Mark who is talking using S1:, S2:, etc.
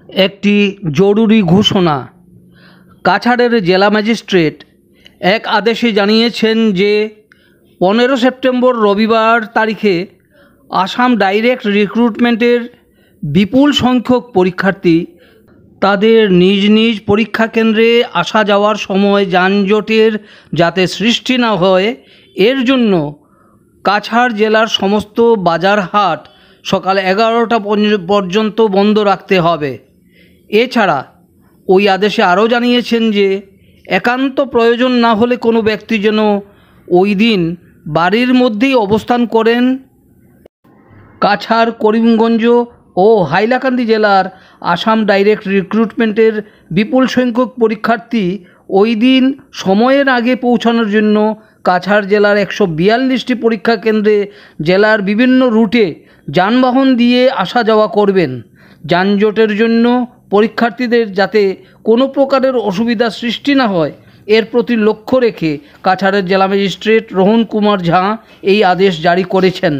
S1: একটি জরুরি ঘোষণা। কাছাড়ের জেলা ম্যাজিস্ট্রেট এক আদেশে জানিয়েছেন যে 15 সেপ্টেম্বর রবিবার তারিখে আসাম ডাইরেক্ট রিক্রুটমেন্টের বিপুল সংখ্যক পরীক্ষার্থী তাদের নিজ নিজ পরীক্ষা কেন্দ্রে আসা যাওয়ার সময় যানজটের যাতে সৃষ্টি না হয় এর জন্য কাছাড় জেলার সমস্ত বাজার হাট সকাল 11টা পর্যন্ত বন্ধ রাখতে হবে। এছাড়া ওই আদেশে আরও জানিয়েছেন যে একান্ত প্রয়োজন না হলে কোনো ব্যক্তি যেন ওই দিন বাড়ির মধ্যেই অবস্থান করেন। কাছাড়, করিমগঞ্জ ও হাইলাকান্দি জেলার আসাম ডাইরেক্ট রিক্রুটমেন্টের বিপুল সংখ্যক পরীক্ষার্থী ওই দিন সময়ের আগে পৌঁছানোর জন্য কাছাড় জেলার 142টি পরীক্ষা কেন্দ্রে জেলার বিভিন্ন রুটে যানবাহন দিয়ে আসা যাওয়া করবেন। যানজটের জন্য পরীক্ষার্থীদের যাতে কোনো প্রকারের অসুবিধা সৃষ্টি না হয় এর প্রতি লক্ষ্য রেখে কাছাড়ের জেলা ম্যাজিস্ট্রেট রোহন কুমার ঝা এই আদেশ জারি করেছেন।